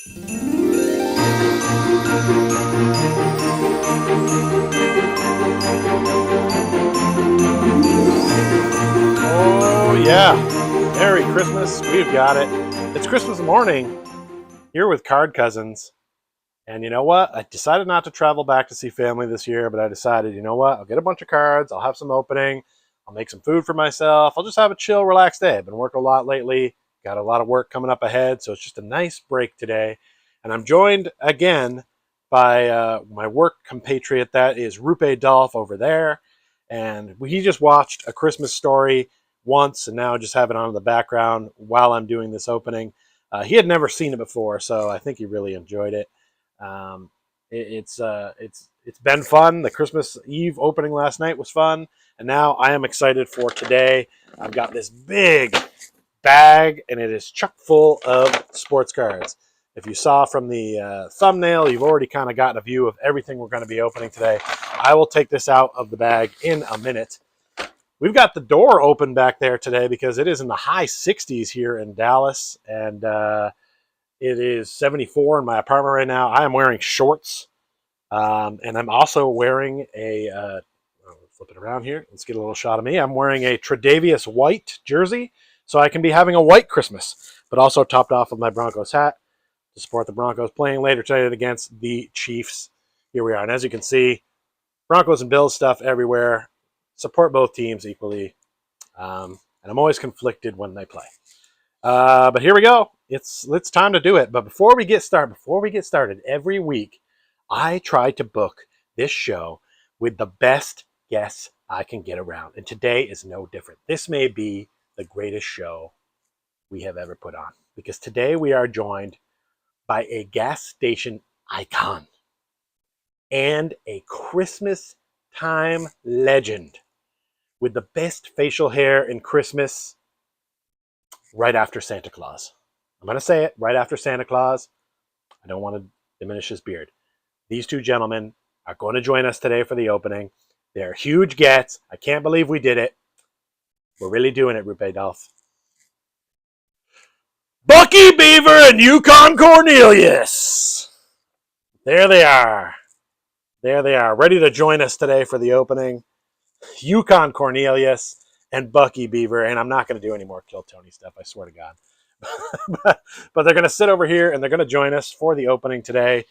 Oh, yeah. Merry Christmas. We've got it. It's Christmas morning here with Card Cousins. And you know what? I decided not to travel back to see family this year, but I decided, you know what? I'll get a bunch of cards. I'll have some opening. I'll make some food for myself. I'll just have a chill, relaxed day. I've been working a lot lately. Got a lot of work coming up ahead. So it's just a nice break today. And I'm joined again by my work compatriot. That is Rupe Dolph over there. And he just watched A Christmas Story once and now just have it on in the background while I'm doing this opening. He had never seen it before, so I think he really enjoyed it. Um, it's been fun. The Christmas Eve opening last night was fun, and now I am excited for today. I've got this big bag, and it is chock full of sports cards. If you saw from the thumbnail, you've already kind of gotten a view of everything we're going to be opening today. I will take this out of the bag in a minute. We've got the door open back there today because it is in the high 60s here in Dallas, and it is 74 in my apartment right now. I am wearing shorts, and I'm also wearing a flip it around here. Let's get a little shot of me. I'm wearing a Tre'Davious White jersey, so I can be having a white Christmas, but also topped off with my Broncos hat to support the Broncos playing later tonight against the Chiefs. Here we are, and as you can see, Broncos and Bills stuff everywhere. Support both teams equally, and I'm always conflicted when they play. But here we go. It's time to do it. But before we get started, every week I try to book this show with the best guests I can get around, and today is no different. This may be the greatest show we have ever put on because today we are joined by a gas station icon and a Christmas time legend with the best facial hair in Christmas right after Santa Claus. I'm going to say it, right after Santa Claus. I don't want to diminish his beard. These two gentlemen are going to join us today for the opening. They're huge gets. I can't believe we did it. We're really doing it, Rupe Dolph. Bucky Beaver and Yukon Cornelius. There they are. There they are, ready to join us today for the opening. Yukon Cornelius and Bucky Beaver, and I'm not going to do any more Kill Tony stuff, I swear to God. but they're going to sit over here, and they're going to join us for the opening today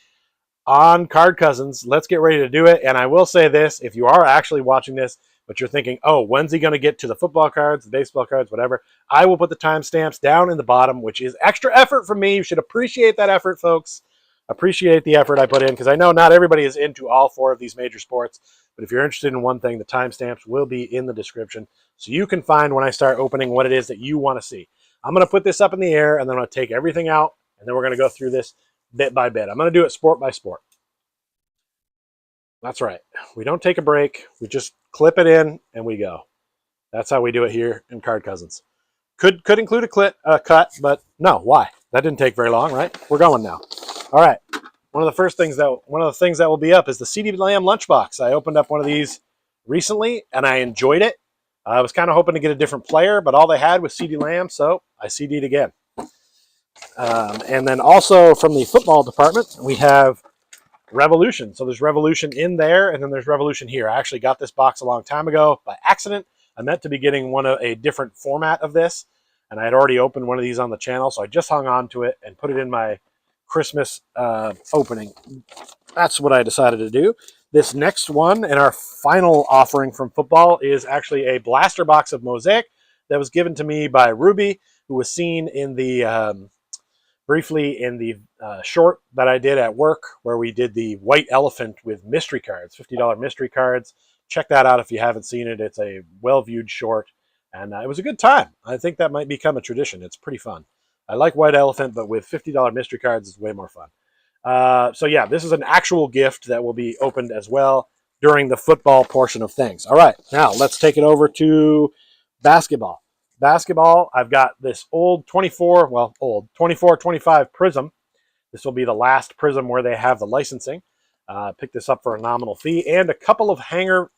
on Card Cousins. Let's get ready to do it, and I will say this, if you are actually watching this, but you're thinking, oh, when's he going to get to the football cards, the baseball cards, whatever, I will put the timestamps down in the bottom, which is extra effort from me. You should appreciate that effort, folks. Appreciate the effort I put in, because I know not everybody is into all four of these major sports, but if you're interested in one thing, the timestamps will be in the description, so you can find when I start opening what it is that you want to see. I'm going to put this up in the air, and then I'm going to take everything out, and then we're going to go through this bit by bit. I'm going to do it sport by sport. That's right. We don't take a break. We just clip it in, and we go. That's how we do it here in Card Cousins. Could include a cut, but no. Why? That didn't take very long, right? We're going now. All right. One of the things that will be up is the CeeDee Lamb lunchbox. I opened up one of these recently, and I enjoyed it. I was kind of hoping to get a different player, but all they had was CeeDee Lamb, so I CD'd again. And then also from the football department, we have Revolution. So there's Revolution in there, and then there's Revolution here. I actually got this box a long time ago by accident. I meant to be getting a different format of this, and I had already opened one of these on the channel, so I just hung on to it and put it in my Christmas opening. That's what I decided to do. This next one and our final offering from football is actually a blaster box of Mosaic that was given to me by Ruby, who was seen in the briefly in the short that I did at work, where we did the white elephant with mystery cards, $50 mystery cards. Check that out if you haven't seen it. It's a well-viewed short, and it was a good time. I think that might become a tradition. It's pretty fun. I like white elephant, but with $50 mystery cards, it's way more fun. So yeah, this is an actual gift that will be opened as well during the football portion of things. All right, now let's take it over to basketball. Basketball, I've got this old 24-25 Prism. This will be the last Prism where they have the licensing. Picked this up for a nominal fee, and a couple of hanger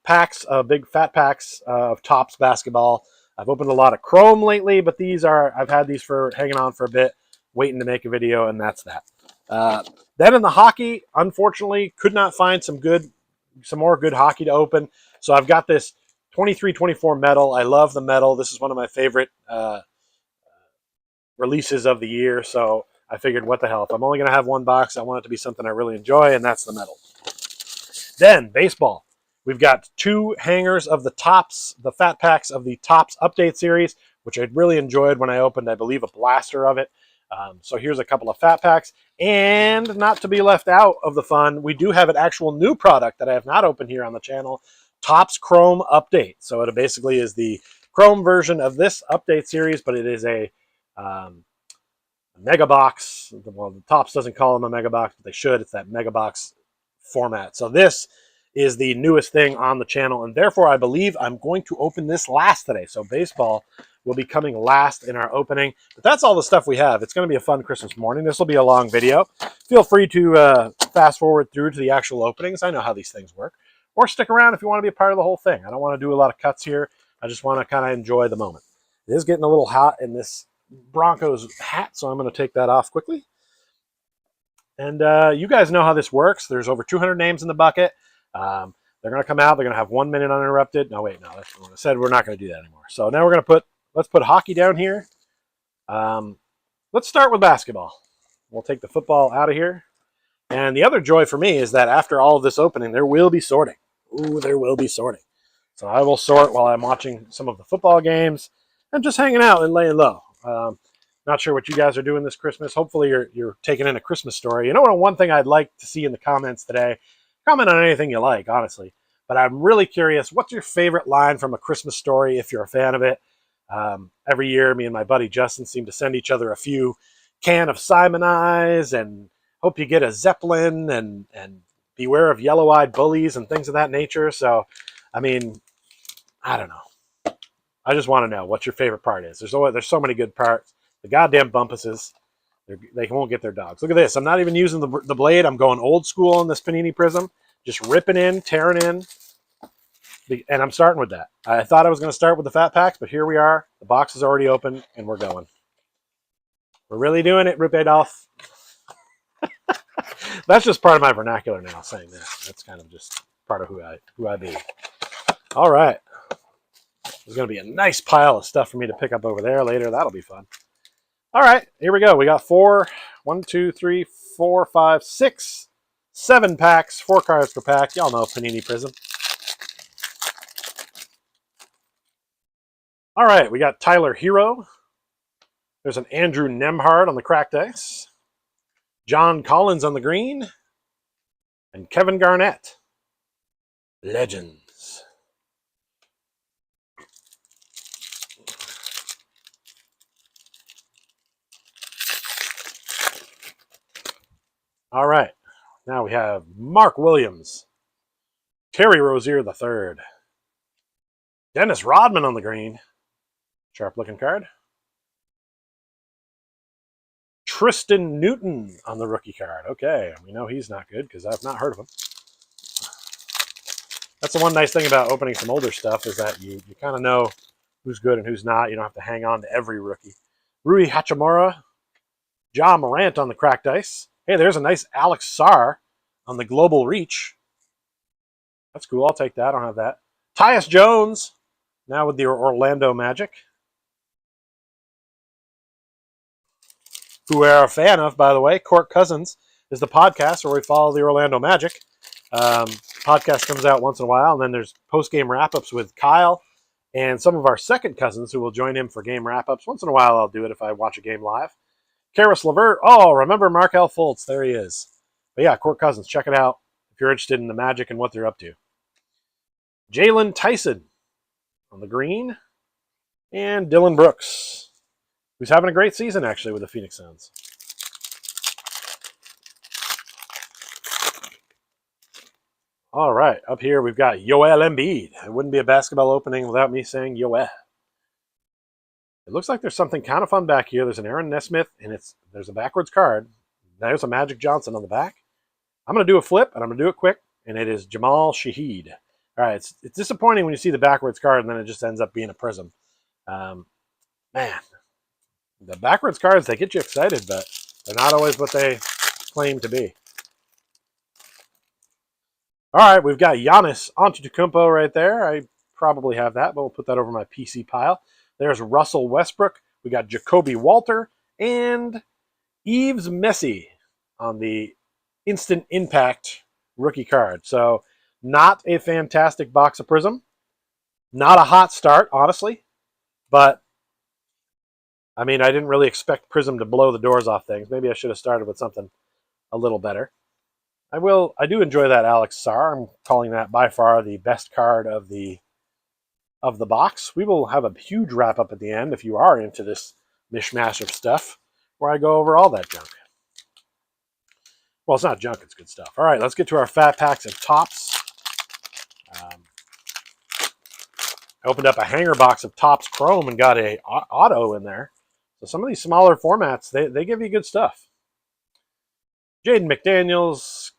packs, big fat packs of Topps basketball. I've opened a lot of Chrome lately, but I've had these for hanging on for a bit. waiting to make a video, and that's that. Then in the hockey, unfortunately, could not find some more good hockey to open. So I've got this 23-24 metal. I love the metal. This is one of my favorite releases of the year. So I figured, what the hell? If I'm only going to have one box, I want it to be something I really enjoy, and that's the metal. Then baseball. We've got 2 hangers of the Topps, the fat packs of the Topps update series, which I really enjoyed when I opened, I believe, a blaster of it. So here's a couple of fat packs. And not to be left out of the fun, we do have an actual new product that I have not opened here on the channel, Topps Chrome Update. So it basically is the Chrome version of this update series, but it is a mega box. Well, the Topps doesn't call them a mega box, but they should. It's that mega box format. So this is the newest thing on the channel, and therefore I believe I'm going to open this last today. So baseball will be coming last in our opening, but that's all the stuff we have. It's going to be a fun Christmas morning. This will be a long video. Feel free to fast forward through to the actual openings. I know how these things work, or stick around if you want to be a part of the whole thing. I don't want to do a lot of cuts here. I just want to kind of enjoy the moment. It is getting a little hot in this Broncos hat, so I'm going to take that off quickly. And you guys know how this works. There's over 200 names in the bucket. They're going to come out. They're going to have 1 minute uninterrupted. No, wait, no, that's what I said. We're not going to do that anymore. So now we're going to let's put hockey down here. Let's start with basketball. We'll take the football out of here. And the other joy for me is that after all of this opening, there will be sorting. Ooh, there will be sorting. So I will sort while I'm watching some of the football games and just hanging out and laying low. Not sure what you guys are doing this Christmas. Hopefully you're taking in a Christmas story. You know what? One thing I'd like to see in the comments today, comment on anything you like, honestly. But I'm really curious, what's your favorite line from a Christmas story if you're a fan of it? Every year, me and my buddy Justin seem to send each other a few can of Simon Eyes and hope you get a Zeppelin and beware of yellow-eyed bullies and things of that nature. So, I mean, I don't know. I just want to know what your favorite part is. There's so many good parts. The goddamn bumpuses, they won't get their dogs. Look at this. I'm not even using the blade. I'm going old school on this Panini Prism. Just ripping in, tearing in. And I'm starting with that. I thought I was going to start with the fat packs, but here we are. The box is already open, and we're going. We're really doing it, Rip Adolph. That's just part of my vernacular now, saying that. That's kind of just part of who I be. All right. There's going to be a nice pile of stuff for me to pick up over there later. That'll be fun. All right, here we go. We got 1, 2, 3, 4, 5, 6, 7 packs, 4 cards per pack. Y'all know Panini Prism. All right, we got Tyler Hero. There's an Andrew Nemhard on the cracked ice. John Collins on the green. And Kevin Garnett. Legends. All right, now we have Mark Williams, Terry Rozier III, Dennis Rodman on the green, sharp-looking card, Tristan Newton on the rookie card. Okay, we know he's not good because I've not heard of him. That's the one nice thing about opening some older stuff is that you kind of know who's good and who's not. You don't have to hang on to every rookie. Rui Hachimura, Ja Morant on the cracked ice. Hey, there's a nice Alex Sarr on the Global Reach. That's cool. I'll take that. I don't have that. Tyus Jones, now with the Orlando Magic. Who we're a fan of, by the way. Court Cousins is the podcast where we follow the Orlando Magic. Podcast comes out once in a while, and then there's post-game wrap-ups with Kyle and some of our second cousins who will join him for game wrap-ups. Once in a while, I'll do it if I watch a game live. Karis LeVert. Oh, remember Markelle Fultz. There he is. But yeah, Court Cousins. Check it out if you're interested in the Magic and what they're up to. Jalen Tyson on the green. And Dylan Brooks, who's having a great season, actually, with the Phoenix Suns. All right, up here we've got Joel Embiid. It wouldn't be a basketball opening without me saying Joel. It looks like there's something kind of fun back here. There's an Aaron Nesmith, and there's a backwards card. There's a Magic Johnson on the back. I'm going to do a flip, and I'm going to do it quick, and it is Jamal Shaheed. All right, it's disappointing when you see the backwards card, and then it just ends up being a prism. Man, The backwards cards, they get you excited, but they're not always what they claim to be. All right, we've got Giannis Antetokounmpo right there. I probably have that, but we'll put that over my PC pile. There's Russell Westbrook. We got Jacoby Walter and Yves Messi on the Instant Impact rookie card. So not a fantastic box of Prism. Not a hot start, honestly. But, I mean, I didn't really expect Prism to blow the doors off things. Maybe I should have started with something a little better. I do enjoy that Alex Sarr. I'm calling that by far the best card of the box. We will have a huge wrap up at the end if you are into this mishmash of stuff where I go over all that junk. Well, it's not junk, it's good stuff. All right, let's get to our fat packs of Topps. I opened up a hanger box of Topps Chrome and got a auto in there. So some of these smaller formats, they give you good stuff. Jaden McDaniels,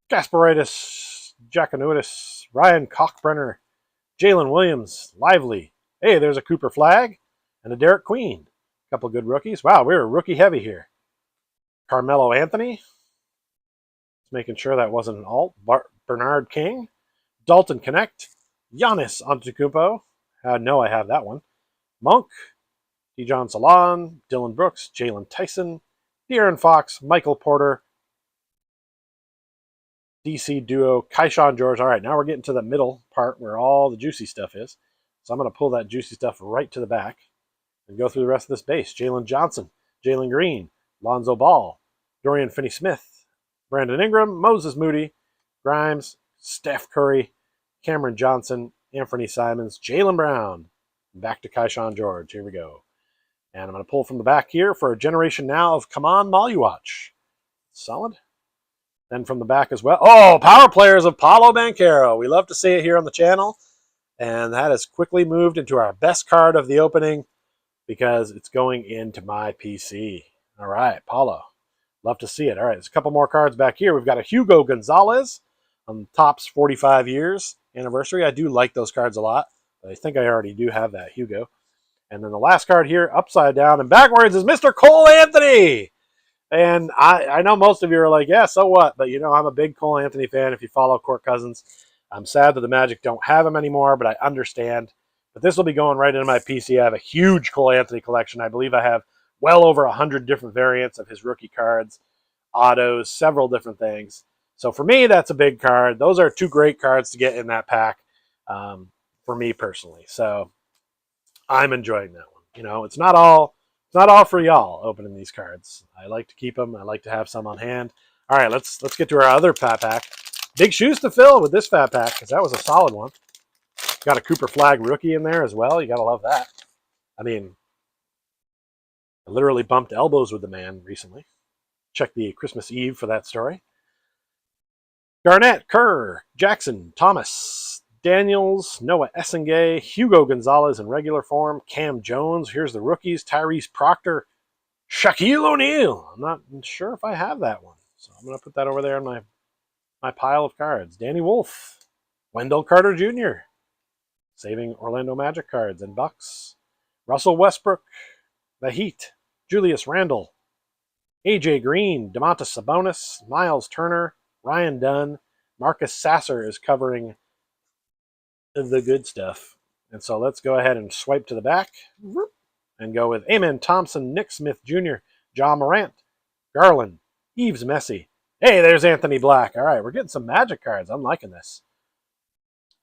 Gasparitis, Jackanutis, Ryan Cockbrenner, Jalen Williams, Lively. Hey, there's a Cooper Flag and a Derek Queen. A couple good rookies. Wow, we were rookie heavy here. Carmelo Anthony. Just making sure that wasn't an alt. Bernard King. Dalton Connect. Giannis Antetokounmpo. No, I have that one. Monk. Dijon Salon. Dylan Brooks. Jalen Tyson. De'Aaron Fox. Michael Porter. DC Duo. Kaishan George. All right, now we're getting to the middle part where all the juicy stuff is. So I'm going to pull that juicy stuff right to the back and go through the rest of this base. Jalen Johnson. Jalen Green. Lonzo Ball. Dorian Finney-Smith. Brandon Ingram. Moses Moody. Grimes. Steph Curry. Cameron Johnson. Anthony Simons. Jaylen Brown. Back to Kaishan George. Here we go. And I'm going to pull from the back here for a generation now of Come On Maluach. Solid. Then from the back as well. Oh, power players of Paolo Banchero. We love to see it here on the channel. And that has quickly moved into our best card of the opening because it's going into my PC. All right, Paolo. Love to see it. All right, there's a couple more cards back here. We've got a Hugo Gonzalez on Topps 45 years anniversary. I do like those cards a lot. But I think I already do have that Hugo. And then the last card here, upside down and backwards, is Mr. Cole Anthony. And I know most of you are like, yeah, so what? But, you know, I'm a big Cole Anthony fan if you follow Court Cousins. I'm sad that the Magic don't have him anymore, but I understand. But this will be going right into my PC. I have a huge Cole Anthony collection. I believe I have well over 100 different variants of his rookie cards, autos, several different things. So for me, that's a big card. Those are two great cards to get in that pack for me personally. So I'm enjoying that one. You know, it's not all for y'all opening these cards. I like to keep them. I like to have some on hand. All right, let's get to our other fat pack. Big shoes to fill with this fat pack because that was a solid one. Got a Cooper Flag rookie in there as well. You got to love that. I mean, I literally bumped elbows with the man recently. Check the Christmas Eve for that story. Garnett, Kerr, Jackson, Thomas, Daniels, Noah Essengay, Hugo Gonzalez in regular form, Cam Jones. Here's the rookies, Tyrese Proctor, Shaquille O'Neal. I'm not sure if I have that one, so I'm going to put that over there in my pile of cards. Danny Wolf, Wendell Carter Jr., saving Orlando Magic cards and Bucks. Russell Westbrook, the Heat, Julius Randle, AJ Green, Domantas Sabonis, Miles Turner, Ryan Dunn, Marcus Sasser is covering the good stuff. And so let's go ahead and swipe to the back and go with Amen Thompson, Nick Smith Jr., John Morant, Garland, Yves Messi. Hey, there's Anthony Black. All right, we're getting some Magic cards. I'm liking this.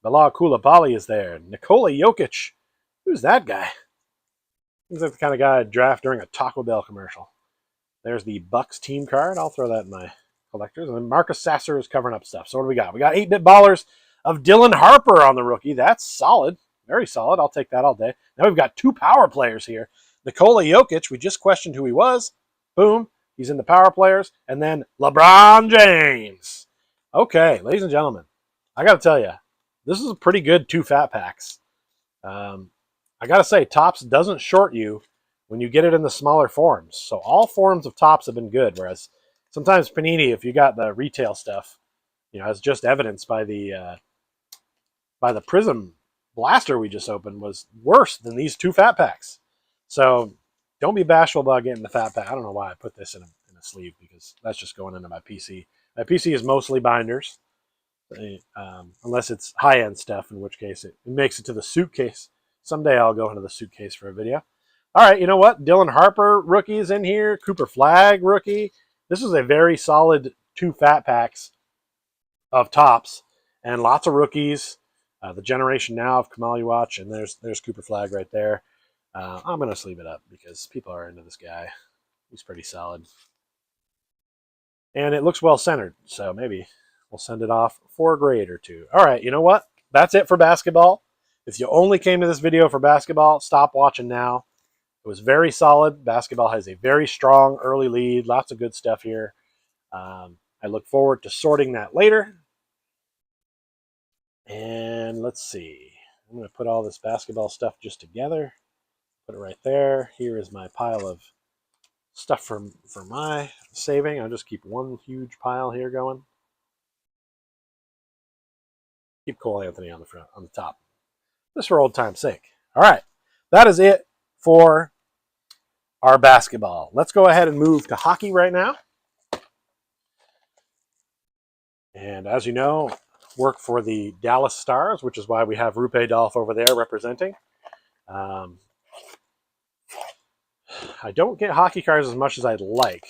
Bilal Koulibaly is there. Nikola Jokic. Who's that guy? He's like the kind of guy I'd draft during a Taco Bell commercial. There's the Bucks team card. I'll throw that in my collectors. And then Marcus Sasser is covering up stuff. So what do we got? We got 8-bit ballers of Dylan Harper on the rookie. That's solid. Very solid. I'll take that all day. Now we've got two power players here. Nikola Jokic, we just questioned who he was. Boom. He's in the power players. And then LeBron James. Okay, ladies and gentlemen, I got to tell you, this is a pretty good two fat packs. I got to say, Topps doesn't short you when you get it in the smaller forms. So all forms of Topps have been good, whereas sometimes Panini, if you got the retail stuff, you know, as just evidenced by the Prism Blaster we just opened, was worse than these two fat packs. So Don't be bashful about getting the fat pack. I don't know why I put this in a sleeve, because that's just going into my PC. My PC is mostly binders, unless it's high-end stuff, in which case it makes it to the suitcase. Someday I'll go into the suitcase for a video. All right, you know what? Dylan Harper rookie is in here. Cooper Flagg rookie. This is a very solid 2 fat packs of tops and lots of rookies. The generation now of Kamali Watch, and there's Cooper Flagg right there. I'm going to sleeve it up because people are into this guy. He's pretty solid. And it looks well centered, so maybe we'll send it off for a grade or 2. All right, you know what? That's it for basketball. If you only came to this video for basketball, stop watching now. It was very solid. Basketball has a very strong early lead. Lots of good stuff here. I look forward to sorting that later. And let's see. I'm going to put all this basketball stuff just together. Put it right there. Here is my pile of stuff for my saving. I'll just keep one huge pile here going. Keep Cole Anthony on the front, on the top. Just for old time's sake. All right. That is it for our basketball. Let's go ahead and move to hockey right now. And as you know, work for the Dallas Stars, which is why we have Rupe Dolph over there representing. I don't get hockey cards as much as I'd like,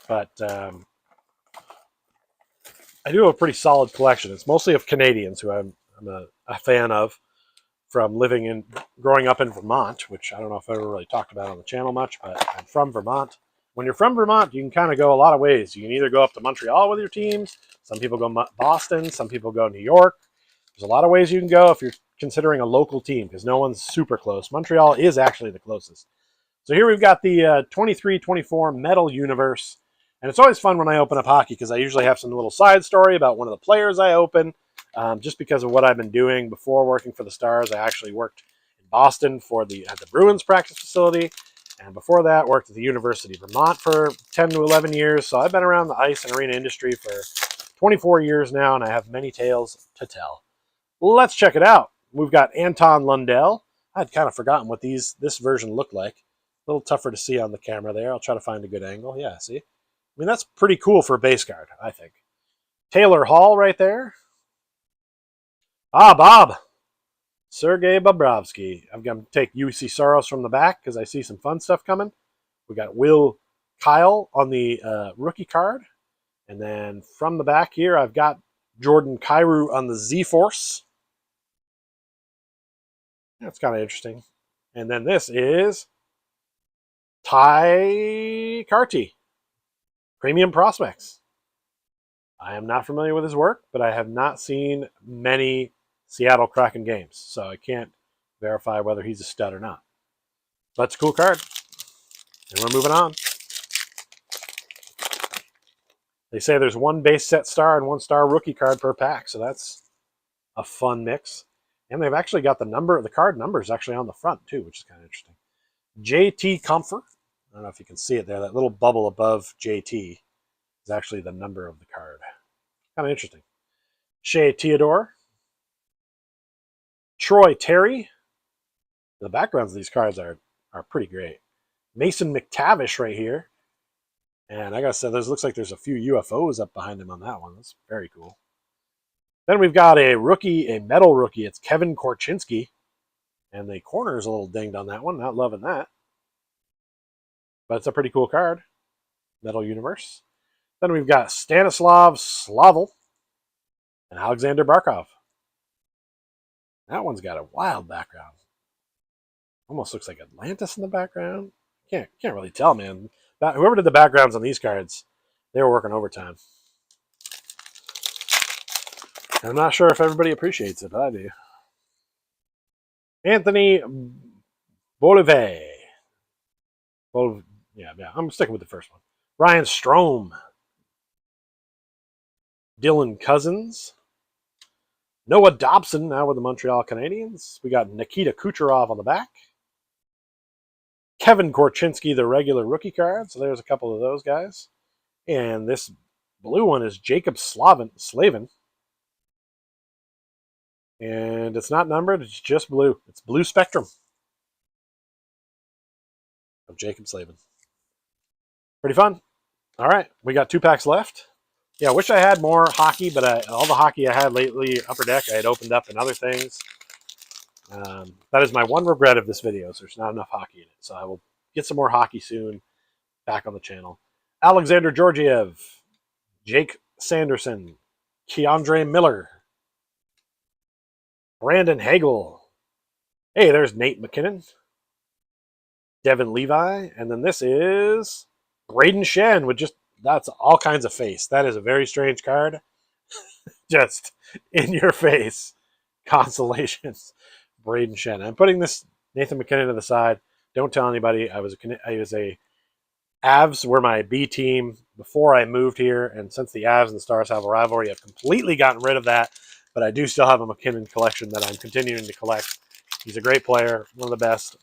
but I do have a pretty solid collection. It's mostly of Canadians, who I'm a fan of from growing up in Vermont, which I don't know if I ever really talked about on the channel much, but I'm from Vermont. When you're from Vermont, you can kind of go a lot of ways. You can either go up to Montreal with your teams. Some people go Boston. Some people go New York. There's a lot of ways you can go if you're considering a local team, because no one's super close. Montreal is actually the closest. So here we've got the 23-24 Metal Universe. And it's always fun when I open up hockey, because I usually have some little side story about one of the players I open. Just because of what I've been doing before working for the Stars. I actually worked in Boston at the Bruins practice facility. And before that, worked at the University of Vermont for 10 to 11 years. So I've been around the ice and arena industry for 24 years now, and I have many tales to tell. Let's check it out. We've got Anton Lundell. I'd kind of forgotten what this version looked like. A little tougher to see on the camera there. I'll try to find a good angle. Yeah, see? I mean, that's pretty cool for a base card, I think. Taylor Hall right there. Bob. Sergei Bobrovsky. I'm going to take UC Soros from the back because I see some fun stuff coming. We got Will Kyle on the rookie card. And then from the back here, I've got Jordan Kyrou on the Z-Force. That's kind of interesting. And then this is Ty Carty, Premium Prospects. I am not familiar with his work, but I have not seen many Seattle Kraken games, so I can't verify whether he's a stud or not. But it's a cool card. And we're moving on. They say there's one base set star and 1 star rookie card per pack, so that's a fun mix. And they've actually got the card numbers actually on the front too, which is kind of interesting. JT Comfort. I don't know if you can see it there. That little bubble above JT is actually the number of the card. Kind of interesting. Shea Theodore. Troy Terry. The backgrounds of these cards are pretty great. Mason McTavish right here. And I gotta say, looks like there's a few UFOs up behind him on that one. That's very cool. Then we've got a metal rookie. It's Kevin Korchinski. And the corner is a little dinged on that one. Not loving that. But it's a pretty cool card. Metal Universe. Then we've got Stanislav Slavel and Alexander Barkov. That one's got a wild background. Almost looks like Atlantis in the background. Can't really tell, man. Whoever did the backgrounds on these cards, they were working overtime. I'm not sure if everybody appreciates it, but I do. Anthony Bolivet. Yeah, I'm sticking with the first one. Ryan Strome. Dylan Cousins. Noah Dobson, now with the Montreal Canadiens. We got Nikita Kucherov on the back. Kevin Korchinski, the regular rookie card. So there's a couple of those guys. And this blue one is Jacob Slavin. And it's not numbered. It's just blue. It's blue spectrum. of Jacob Slavin. Pretty fun. All right, we got 2 packs left. Yeah, I wish I had more hockey, but all the hockey I had lately, Upper Deck, I had opened up in other things. That is my one regret of this video, so there's not enough hockey in it. So I will get some more hockey soon back on the channel. Alexander Georgiev, Jake Sanderson, Keandre Miller, Brandon Hagel. Hey, there's Nate McKinnon, Devin Levi, and then this is Braden Shen with that's all kinds of face. That is a very strange card. Just in your face. Consolations. Braden Shen. I'm putting this Nathan McKinnon to the side. Don't tell anybody. I was a Avs were my B team before I moved here, and since the Avs and the Stars have a rivalry, I've completely gotten rid of that. But I do still have a McKinnon collection that I'm continuing to collect. He's a great player, one of the best,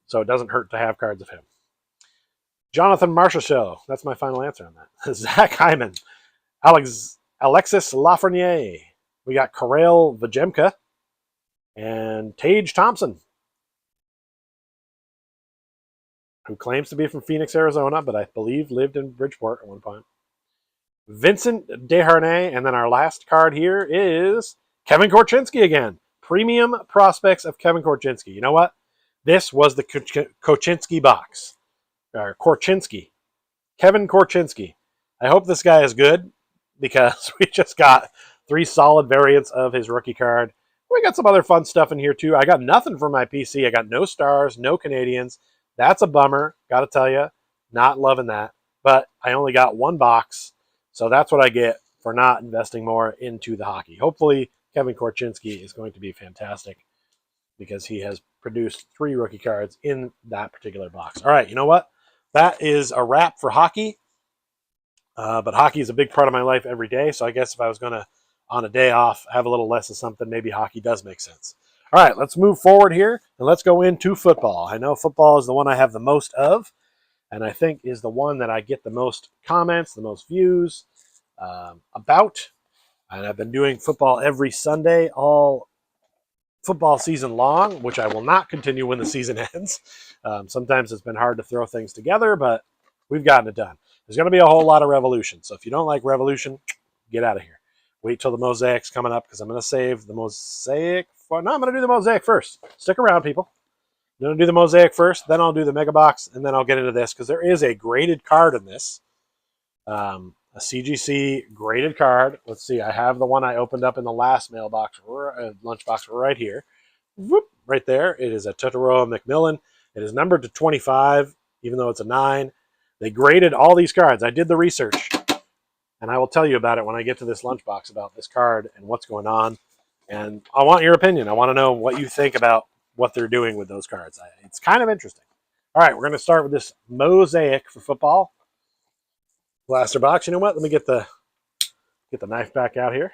so it doesn't hurt to have cards of him. Jonathan Marchessault. That's my final answer on that. Zach Hyman. Alexis Lafreniere. We got Karel Vajemka and Tage Thompson, who claims to be from Phoenix, Arizona, but I believe lived in Bridgeport at one point. Vincent Desharnais, and then our last card here is Kevin Korchinski again. Premium prospects of Kevin Korchinski. You know what? This was the Korchinski box. Or Korchinski. Kevin Korchinski. I hope this guy is good because we just got 3 solid variants of his rookie card. We got some other fun stuff in here too. I got nothing for my PC. I got no Stars, no Canadians. That's a bummer, got to tell you. Not loving that. But I only got 1 box, so that's what I get for not investing more into the hockey. Hopefully, Kevin Korchinski is going to be fantastic because he has produced 3 rookie cards in that particular box. All right, you know what? That is a wrap for hockey. But hockey is a big part of my life every day, so I guess if I was going to, on a day off, have a little less of something, maybe hockey does make sense. All right, let's move forward here, and let's go into football. I know football is the one I have the most of, and I think is the one that I get the most comments, the most views about. And I've been doing football every Sunday, all football season long, which I will not continue when the season ends. Sometimes it's been hard to throw things together, but we've gotten it done. There's going to be a whole lot of Revolution, so if you don't like Revolution, get out of here. Wait till the Mosaic's coming up because I'm going to save the Mosaic for... No, I'm going to do the Mosaic first. Stick around, people. I'm going to do the Mosaic first, then I'll do the Mega Box, and then I'll get into this because there is a graded card in this. A CGC graded card. Let's see. I have the one I opened up in the last mailbox, lunchbox right here. Whoop, right there. It is a Totoro McMillan. It is numbered to 25, even though it's a 9. They graded all these cards. I did the research, and I will tell you about it when I get to this lunchbox about this card and what's going on. And I want your opinion. I want to know what you think about what they're doing with those cards. It's kind of interesting. All right, we're going to start with this Mosaic for football. Blaster box. You know what? Let me get the knife back out here.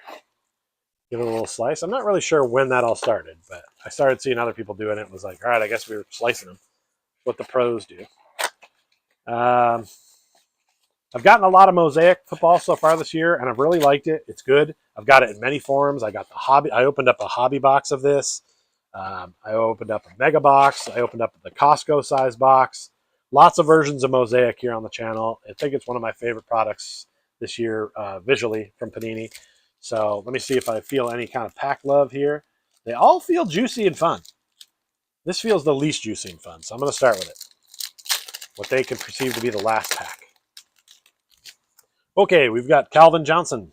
Give it a little slice. I'm not really sure when that all started, but I started seeing other people doing it. It was like, all right, I guess we were slicing them. What the pros do. I've gotten a lot of Mosaic football so far this year, and I've really liked it. It's good. I've got it in many forms. I got the hobby. I opened up a hobby box of this. I opened up a mega box. I opened up the Costco size box. Lots of versions of Mosaic here on the channel. I think it's one of my favorite products this year visually from Panini. So let me see if I feel any kind of pack love here. They all feel juicy and fun. This feels the least juicy and fun, so I'm going to start with it. What they can perceive to be the last pack. Okay, we've got Calvin Johnson,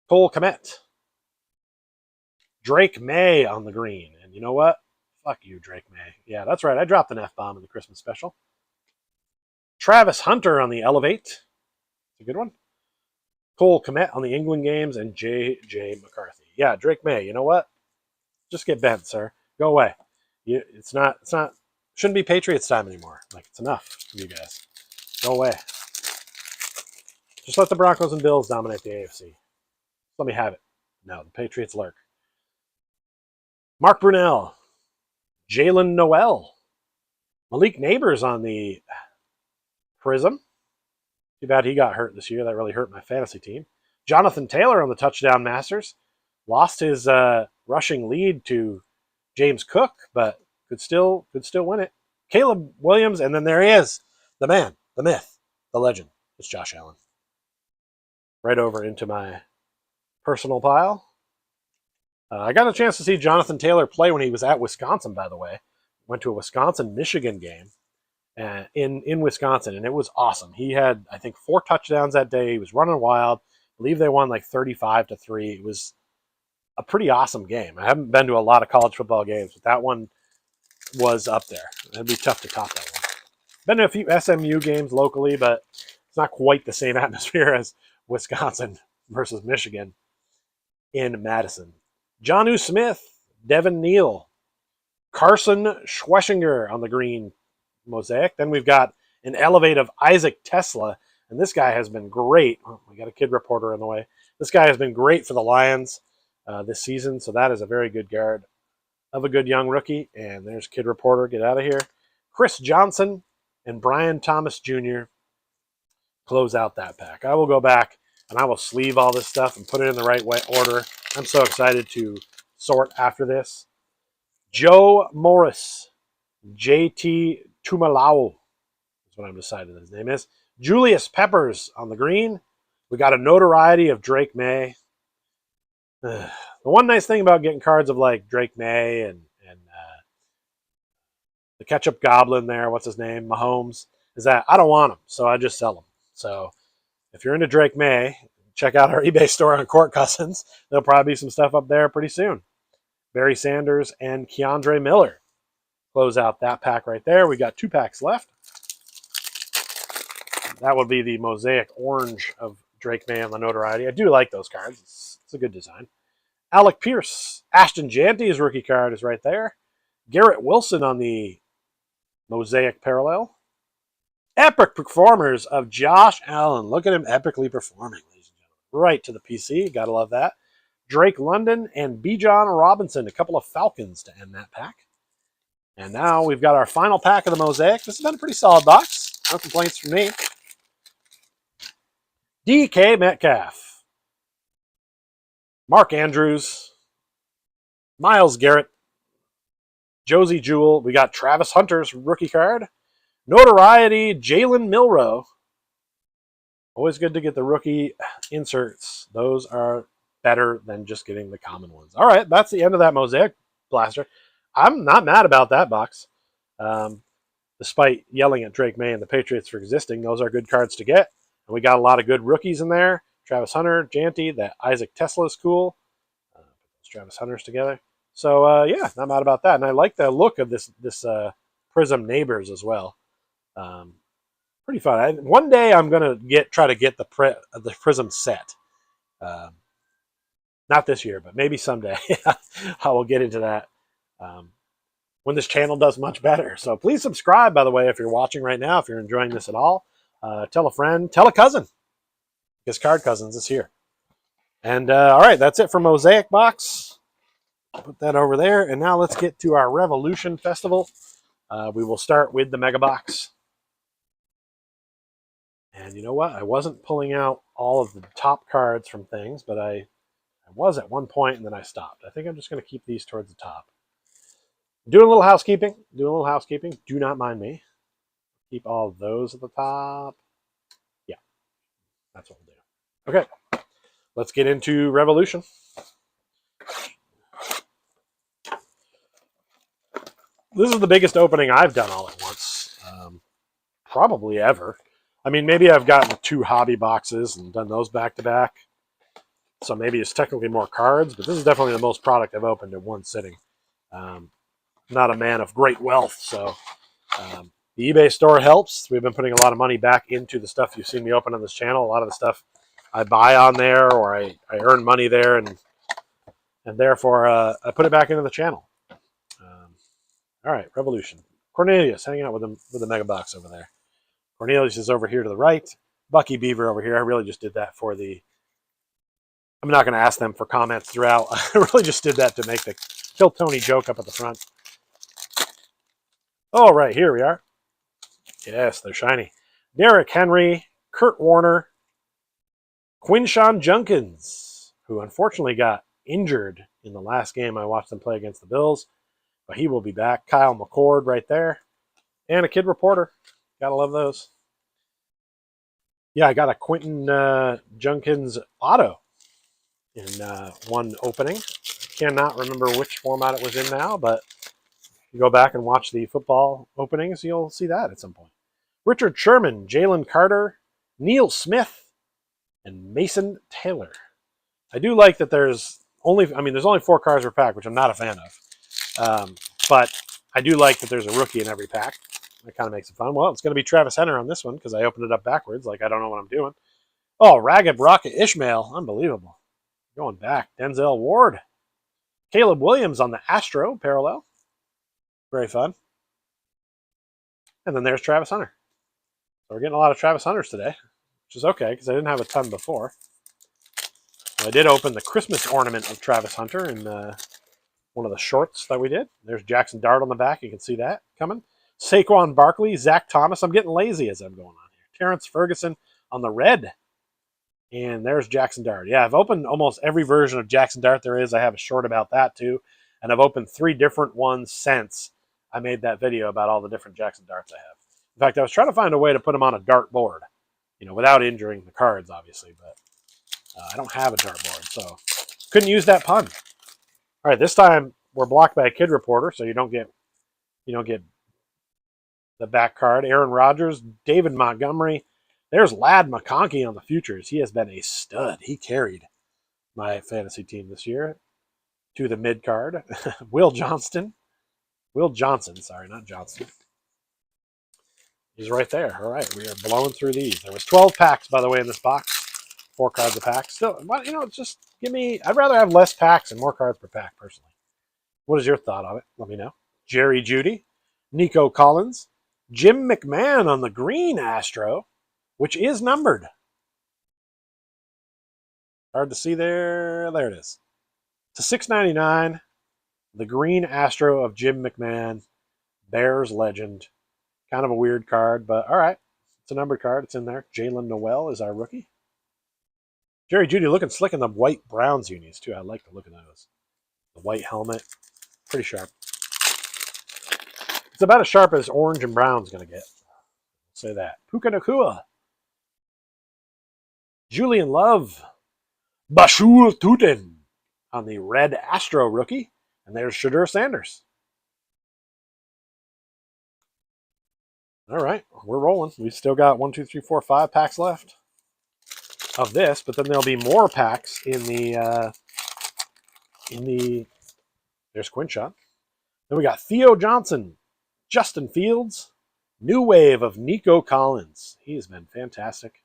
Cole Kmet, Drake May on the green. And you know what? Fuck you, Drake May. Yeah, that's right. I dropped an F-bomb in the Christmas special. Travis Hunter on the Elevate. It's a good one. Cole Kmet on the England games and J.J. McCarthy. Yeah, Drake May. You know what? Just get bent, sir. Go away. It's not, shouldn't be Patriots time anymore. Like, it's enough for you guys. Go away. Just let the Broncos and Bills dominate the AFC. Let me have it. No, the Patriots lurk. Mark Brunell. Jalen Noel. Malik Neighbors on the Prism. Too bad he got hurt this year. That really hurt my fantasy team. Jonathan Taylor on the Touchdown Masters. Lost his rushing lead to James Cook, but could still win it. Caleb Williams, and then there he is, the man, the myth, the legend. It's Josh Allen. Right over into my personal pile. I got a chance to see Jonathan Taylor play when he was at Wisconsin, by the way. Went to a Wisconsin-Michigan game in Wisconsin, and it was awesome. He had, I think, 4 touchdowns that day. He was running wild. I believe they won like 35-3. It was a pretty awesome game. I haven't been to a lot of college football games, but that one was up there. It'd be tough to top that one. Been to a few SMU games locally, but it's not quite the same atmosphere as Wisconsin versus Michigan in Madison. Jonnu Smith, Devin Neal, Carson Schweschinger on the green mosaic. Then we've got an elevate of Isaac Tesla, and this guy has been great. Oh, we got a kid reporter in the way. This guy has been great for the Lions this season, so that is a very good guard of a good young rookie. And there's kid reporter, get out of here. Chris Johnson and Brian Thomas Jr. close out that pack. I will go back and I will sleeve all this stuff and put it in the right way order. I'm so excited to sort after this. Joe Morris, JT Tumalau is what I'm deciding his name is. Julius Peppers on the green. We got a notoriety of Drake May. The one nice thing about getting cards of like Drake May and the ketchup goblin there, what's his name, Mahomes, is that I don't want them, so I just sell them. So if you're into Drake May, check out our eBay store on Court Cousins. There'll probably be some stuff up there pretty soon. Barry Sanders and Keandre Miller close out that pack right there. We got 2 packs left. That would be the mosaic orange of Drake May and the notoriety. I do like those cards. It's a good design. Alec Pierce, Ashton Janty's rookie card is right there. Garrett Wilson on the mosaic parallel. Epic performers of Josh Allen. Look at him epically performing, ladies and gentlemen. Right to the PC. Gotta love that. Drake London and Bijan Robinson. A couple of Falcons to end that pack. And now we've got our final pack of the mosaic. This has been a pretty solid box. No complaints from me. DK Metcalf. Mark Andrews. Myles Garrett. Josie Jewell. We got Travis Hunter's rookie card. Notoriety, Jalen Milroe. Always good to get the rookie inserts. Those are better than just getting the common ones. All right, that's the end of that mosaic blaster. I'm not mad about that box. Despite yelling at Drake May and the Patriots for existing, those are good cards to get. And we got a lot of good rookies in there. Travis Hunter, Janty, that Isaac Tesla is cool. Put those Travis Hunters together. So, yeah, not mad about that. And I like the look of this Prism Neighbors as well. Pretty fun. One day I'm gonna try to get the Prism set. Not this year, but maybe someday. I will get into that when this channel does much better. So please subscribe, by the way, if you're watching right now, if you're enjoying this at all. Tell a friend, tell a cousin, because Card Cousins is here. And all right, that's it for Mosaic Box. Put that over there. And now let's get to our Revolution Festival. We will start with the Mega Box. And you know what? I wasn't pulling out all of the top cards from things, but I was at one point, and then I stopped. I think I'm just going to keep these towards the top. Doing a little housekeeping. Do not mind me. Keep all of those at the top. Yeah, that's what we'll do. Okay, let's get into Revolution. This is the biggest opening I've done all at once, probably ever. I mean, maybe I've gotten 2 hobby boxes and done those back to back. So maybe it's technically more cards, but this is definitely the most product I've opened in one sitting. Not a man of great wealth, so the eBay store helps. We've been putting a lot of money back into the stuff you've seen me open on this channel. A lot of the stuff I buy on there, or I earn money there, and therefore I put it back into the channel. All right, Revolution. Cornelius hanging out with the Mega Box over there. Cornelius is over here to the right. Bucky Beaver over here. I really just did that for the... I'm not going to ask them for comments throughout. I really just did that to make the Kill Tony joke up at the front. All right, here we are. Yes, they're shiny. Derrick Henry, Kurt Warner, Quinshawn Junkins, who unfortunately got injured in the last game I watched them play against the Bills, but he will be back. Kyle McCord right there. And a kid reporter. Gotta love those. Yeah, I got a Quentin Junkins auto in one opening. Cannot remember which format it was in now, but you go back and watch the football openings, you'll see that at some point. Richard Sherman, Jalen Carter, Neil Smith, and Mason Taylor. I do like that there's only 4 cards per pack, which I'm not a fan of. But I do like that there's a rookie in every pack. That kind of makes it fun. Well, it's going to be Travis Hunter on this one because I opened it up backwards, like I don't know what I'm doing. Oh, Ragged Rocket Ishmael. Unbelievable. Going back. Denzel Ward. Caleb Williams on the Astro parallel. Very fun. And then there's Travis Hunter. So we're getting a lot of Travis Hunters today, which is okay because I didn't have a ton before. I did open the Christmas ornament of Travis Hunter in one of the shorts that we did. There's Jackson Dart on the back. You can see that coming. Saquon Barkley, Zach Thomas. I'm getting lazy as I'm going on here. Terrence Ferguson on the red. And there's Jackson Dart. Yeah, I've opened almost every version of Jackson Dart there is. I have a short about that too. And I've opened 3 different ones since I made that video about all the different Jackson Darts I have. In fact, I was trying to find a way to put them on a dart board, without injuring the cards, obviously. But I don't have a dart board, so couldn't use that pun. All right, this time we're blocked by a kid reporter, so you don't get the back card. Aaron Rodgers, David Montgomery. There's Ladd McConkey on the futures. He has been a stud. He carried my fantasy team this year to the mid card. Will Johnson, sorry, not Johnson. He's right there. All right, we are blowing through these. There was 12 packs, by the way, in this box. 4 cards a pack. Still, just give me. I'd rather have less packs and more cards per pack, personally. What is your thought of it? Let me know. Jerry Jeudy, Nico Collins, Jim McMahon on the green Astro, which is numbered. Hard to see there. There it is. To $6.99, the green Astro of Jim McMahon, Bears legend. Kind of a weird card, but all right. It's a numbered card. It's in there. Jalen Noel is our rookie. Jerry Jeudy looking slick in the white Browns unis, too. I like the look of those. The white helmet. Pretty sharp. It's about as sharp as orange and brown's going to get. I'll say that. Puka Nacua. Julian Love. Bashul Tutin on the red Astro rookie. And there's Shadur Sanders. All right, we're rolling. We've still got 1, 2, 3, 4, 5 packs left of this, but then there'll be more packs in the there's Quinshot. Then we got Theo Johnson, Justin Fields, new wave of Nico Collins. He has been fantastic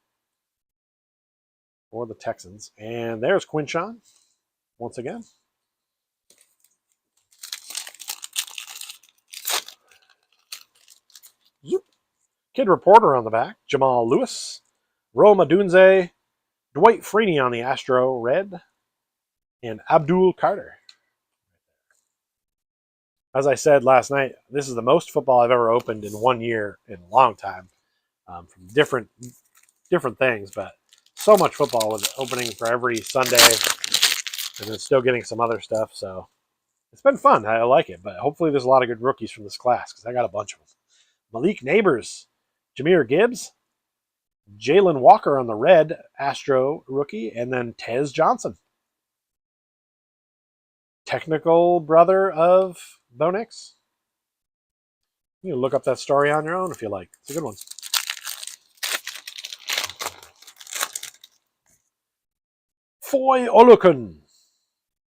for the Texans. And there's Quinshot once again. Zoop. Kid reporter on the back, Jamal Lewis, Rome Odunze, Dwight Freeney on the Astro red, and Abdul Carter. As I said last night, this is the most football I've ever opened in 1 year in a long time, from different things, but so much football with opening for every Sunday, and then still getting some other stuff, so it's been fun. I like it, but hopefully there's a lot of good rookies from this class, because I got a bunch of them. Malik Neighbors, Jahmyr Gibbs, Jalen Walker on the red Astro rookie, and then Tez Johnson. Technical brother of Bo Nix. You can look up that story on your own if you like. It's a good one. Foy Olukun.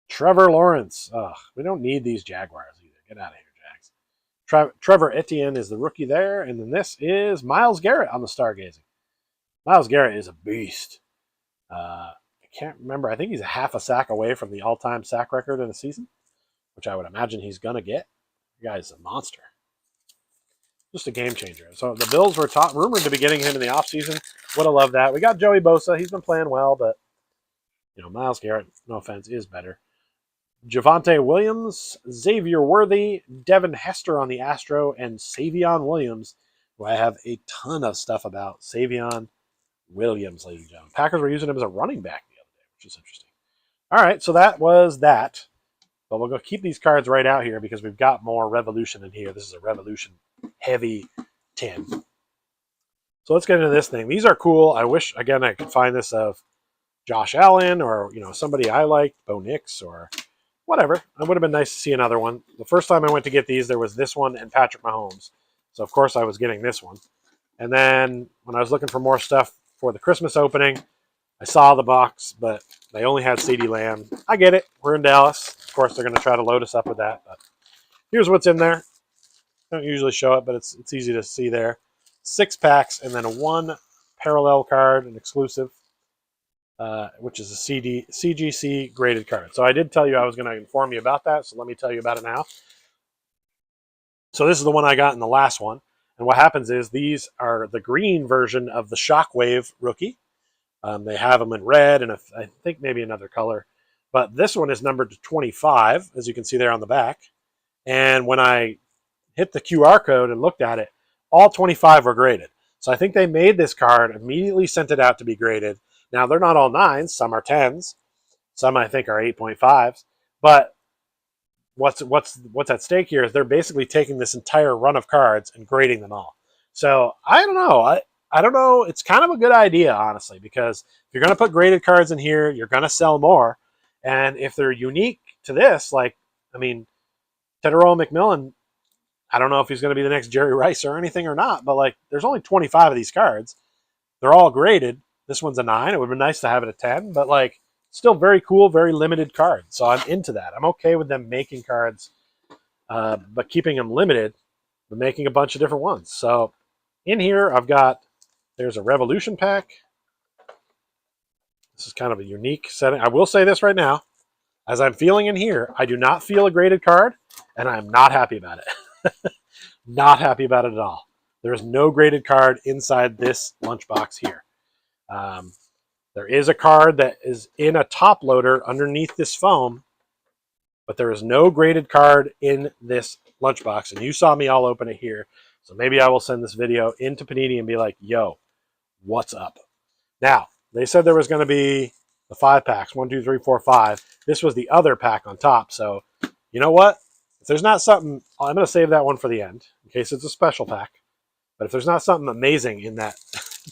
Trevor Lawrence. Ugh, we don't need these Jaguars either. Get out of here, Jags. Trevor Etienne is the rookie there, and then this is Myles Garrett on the Stargazing. Myles Garrett is a beast. I can't remember. I think he's a half a sack away from the all-time sack record in a season, which I would imagine he's going to get. The guy's a monster. Just a game changer. So the Bills were rumored to be getting him in the offseason. Would have loved that. We got Joey Bosa. He's been playing well, but Myles Garrett, no offense, is better. Javonte Williams, Xavier Worthy, Devin Hester on the Astro, and Savion Williams, who I have a ton of stuff about. Savion Williams, ladies and gentlemen. Packers were using him as a running back the other day, which is interesting. All right, so that was that. But we'll go keep these cards right out here because we've got more Revolution in here. This is a Revolution heavy 10. So let's get into this thing. These are cool. I wish, again, I could find this of Josh Allen or, somebody I liked, Bo Nix or whatever. It would have been nice to see another one. The first time I went to get these, there was this one and Patrick Mahomes. So, of course, I was getting this one. And then when I was looking for more stuff for the Christmas opening, I saw the box, but they only had CeeDee Lamb. I get it. We're in Dallas. Of course, they're going to try to load us up with that. But here's what's in there. I don't usually show it, but it's easy to see there. 6 packs and then 1 parallel card, an exclusive, which is a CGC graded card. So I did tell you I was going to inform you about that, so let me tell you about it now. So this is the one I got in the last one. And what happens is these are the green version of the Shockwave rookie. They have them in red and I think maybe another color. But this one is numbered to 25, as you can see there on the back. And when I hit the QR code and looked at it, all 25 were graded. So I think they made this card, immediately sent it out to be graded. Now, they're not all 9s. Some are 10s. Some, I think, are 8.5s. But what's at stake here is they're basically taking this entire run of cards and grading them all. So I don't know. I don't know. It's kind of a good idea, honestly, because if you're going to put graded cards in here, you're going to sell more. And if they're unique to this, Teteroa McMillan, I don't know if he's going to be the next Jerry Rice or anything or not, but there's only 25 of these cards. They're all graded. This one's a 9. It would be nice to have it a 10, but still very cool, very limited card. So I'm into that. I'm okay with them making cards, but keeping them limited, but making a bunch of different ones. So in here, there's a Revolution pack. This is kind of a unique setting. I will say this right now. As I'm feeling in here, I do not feel a graded card, and I'm not happy about it. Not happy about it at all. There is no graded card inside this lunchbox here. There is a card that is in a top loader underneath this foam, but there is no graded card in this lunchbox. And you saw me all open it here. So maybe I will send this video into Panini and be like, yo, what's up? Now, they said there was going to be the 5 packs, 1, 2, 3, 4, 5. This was the other pack on top. So you know what? If there's not something, I'm going to save that one for the end in case it's a special pack. But if there's not something amazing in that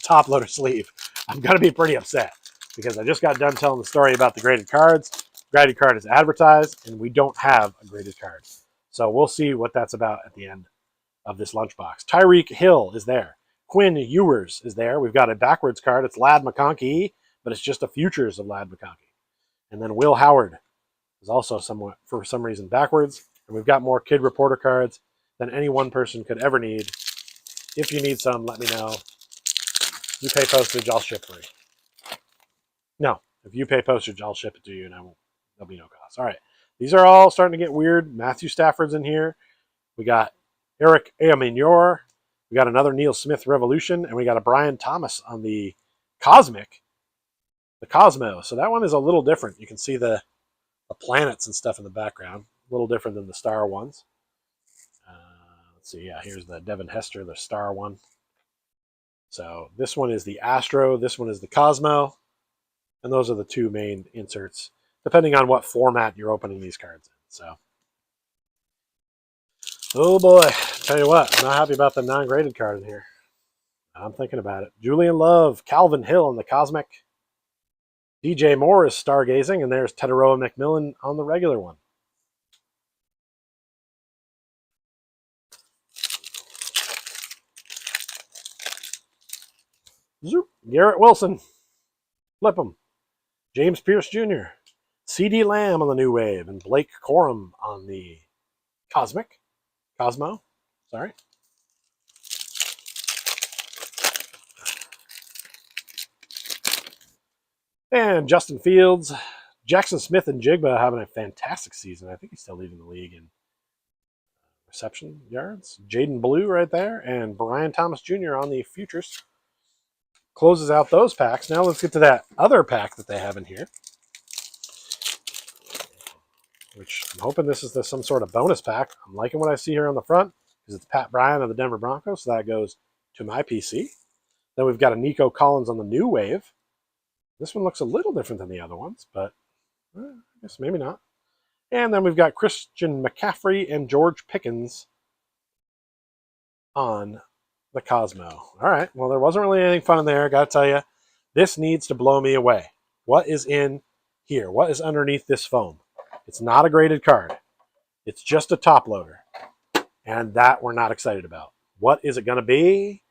top loader sleeve, I'm going to be pretty upset because I just got done telling the story about the graded cards. Graded card is advertised, and we don't have a graded card. So we'll see what that's about at the end of this lunchbox. Tyreek Hill is there. Quinn Ewers is there. We've got a backwards card. It's Lad McConkey, but it's just a futures of Lad McConkey. And then Will Howard is also somewhat, for some reason, backwards. And we've got more kid reporter cards than any one person could ever need. If you need some, let me know. You pay postage, I'll ship free. No, if you pay postage, I'll ship it to you, and there'll be no cost. All right, these are all starting to get weird. Matthew Stafford's in here. We got Eric Aminayor. We got another Neil Smith Revolution, and we got a Brian Thomas on the Cosmic, the Cosmo. So that one is a little different. You can see the planets and stuff in the background. A little different than the star ones. Let's see. Yeah, here's the Devin Hester, the star one. So this one is the Astro. This one is the Cosmo. And those are the 2 main inserts, depending on what format you're opening these cards in. So, oh boy, tell you what, I'm not happy about the non-graded card in here. I'm thinking about it. Julian Love, Calvin Hill on the Cosmic. DJ Moore is stargazing, and there's Teteroa McMillan on the regular one. Zoop. Garrett Wilson. Flip him. James Pierce Jr. CeeDee Lamb on the New Wave, and Blake Corum on the Cosmo. Sorry. And Justin Fields. Jackson Smith and Jigba having a fantastic season. I think he's still leading the league in reception yards. Jaden Blue right there, and Brian Thomas Jr. on the futures. Closes out those packs. Now let's get to that other pack that they have in here, which I'm hoping this is some sort of bonus pack. I'm liking what I see here on the front because it's Pat Bryant of the Denver Broncos, so that goes to my PC. Then we've got a Nico Collins on the New Wave. This one looks a little different than the other ones, but I guess maybe not. And then we've got Christian McCaffrey and George Pickens on the Cosmo. All right. Well, there wasn't really anything fun in there. Got to tell you, this needs to blow me away. What is in here? What is underneath this foam? It's not a graded card. It's just a top loader. And that we're not excited about. What is it going to be?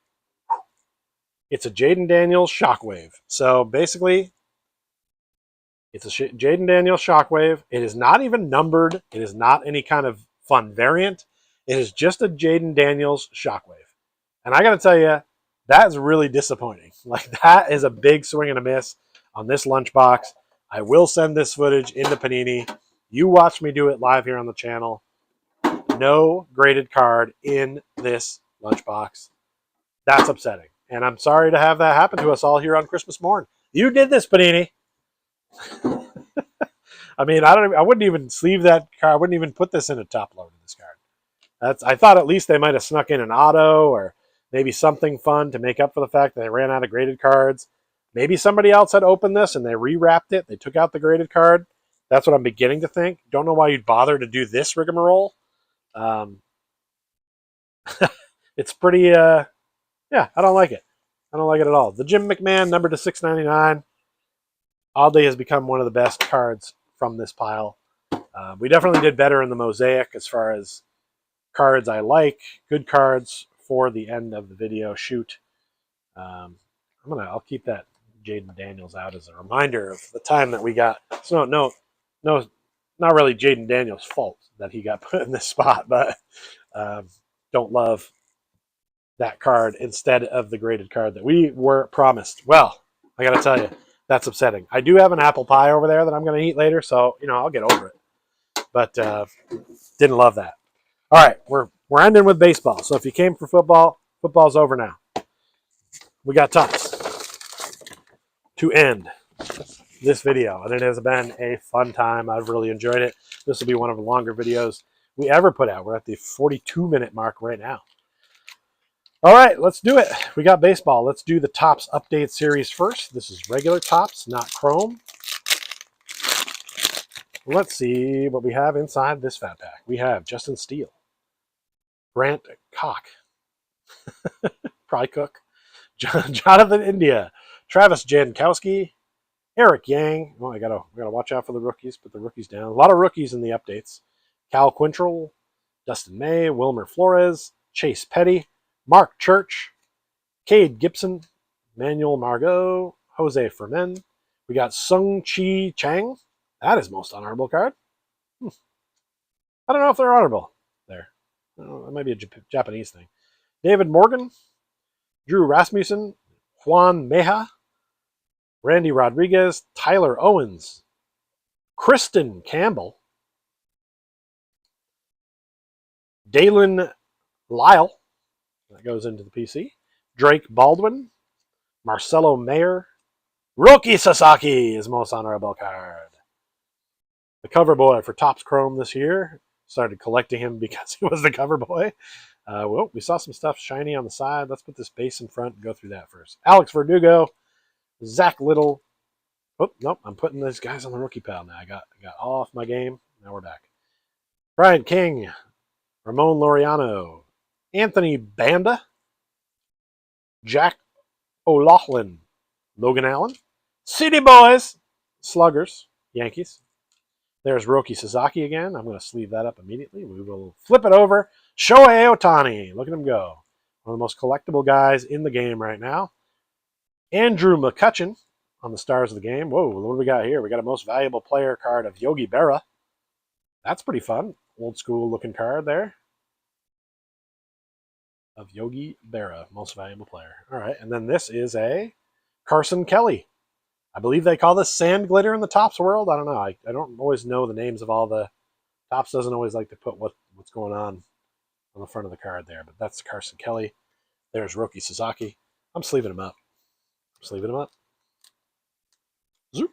It's a Jaden Daniels Shockwave. So basically, it's a Jaden Daniels Shockwave. It is not even numbered. It is not any kind of fun variant. It is just a Jaden Daniels Shockwave. And I got to tell you, that is really disappointing. Like, that is a big swing and a miss on this lunchbox. I will send this footage into Panini. You watch me do it live here on the channel. No graded card in this lunchbox. That's upsetting. And I'm sorry to have that happen to us all here on Christmas morn. You did this, Panini. I mean, I wouldn't even sleeve that card. I wouldn't even put this in a top load of this card. I thought at least they might have snuck in an auto or maybe something fun to make up for the fact that they ran out of graded cards. Maybe somebody else had opened this and they rewrapped it. They took out the graded card. That's what I'm beginning to think. Don't know why you'd bother to do this rigmarole. It's pretty, yeah, I don't like it. I don't like it at all. The Jim McMahon number to 699. Oddly has become one of the best cards from this pile. We definitely did better in the Mosaic as far as cards I like. Good cards for the end of the video shoot. I'll keep that Jaden Daniels out as a reminder of the time that we got. So no, not really Jaden Daniels' fault that he got put in this spot, but don't love that card instead of the graded card that we were promised. Well, I got to tell you, that's upsetting. I do have an apple pie over there that I'm going to eat later, so I'll get over it. But didn't love that. All right, we're ending with baseball. So if you came for football, football's over now. We got Topps to end this video, and it has been a fun time. I've really enjoyed it. This will be one of the longer videos we ever put out. We're at the 42-minute mark right now. All right, let's do it. We got baseball. Let's do the Topps Update Series first. This is regular Topps, not Chrome. Let's see what we have inside this fat pack. We have Justin Steele, Grant Koch, probably Cook, Jonathan India, Travis Jankowski, Eric Yang. Oh, we gotta watch out for the rookies. Put the rookies down. A lot of rookies in the updates. Cal Quintrell, Dustin May, Wilmer Flores, Chase Petty, Mark Church, Cade Gibson, Manuel Margot, Jose Fermin. We got Sung Chi Chang. That is most honorable card. I don't know if they're honorable there. That might be a Japanese thing. David Morgan, Drew Rasmussen, Juan Meja, Randy Rodriguez, Tyler Owens, Kristen Campbell, Dalen Lyle, that goes into the PC, Drake Baldwin, Marcelo Mayer, Roki Sasaki is most honorable card. The cover boy for Topps Chrome this year. Started collecting him because he was the cover boy. Well, we saw some stuff shiny on the side. Let's put this base in front and go through that first. Alex Verdugo, Zach Little. Oh, nope, I'm putting these guys on the rookie pile now. I got all off my game. Now we're back. Brian King, Ramon Laureano, Anthony Banda, Jack O'Loughlin, Logan Allen, City Boys, Sluggers, Yankees. There's Roki Sasaki again. I'm going to sleeve that up immediately. We will flip it over. Shohei Ohtani. Look at him go. One of the most collectible guys in the game right now. Andrew McCutchen on the stars of the game. Whoa, what do we got here? We got a most valuable player card of Yogi Berra. That's pretty fun. Old school looking card there. Of Yogi Berra, most valuable player. All right, and then this is a Carson Kelly. I believe they call this sand glitter in the Topps world. I don't know. I don't always know the names of all the... Topps doesn't always like to put what's going on the front of the card there, but that's Carson Kelly. There's Roki Sasaki. I'm sleeving him up. Zoop.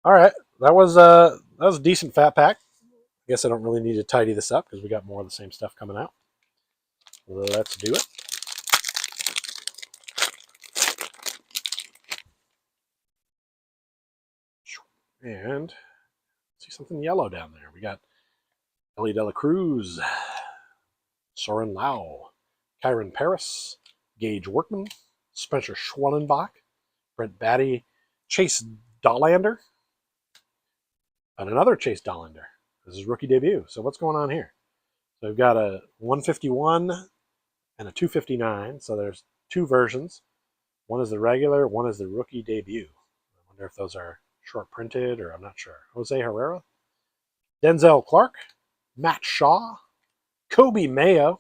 All right, that was a decent fat pack. I guess I don't really need to tidy this up because we got more of the same stuff coming out. Let's do it. And see something yellow down there. We got Ellie De La Cruz, Soren Lau, Kyron Paris, Gage Workman, Spencer Schwellenbach, Brent Batty, Chase Dollander, and another Chase Dollander. This is rookie debut. So what's going on here? So we've got a 151 and a 259. So there's two versions. One is the regular, one is the rookie debut. I wonder if those are short printed, or I'm not sure. Jose Herrera, Denzel Clark, Matt Shaw, Kobe Mayo,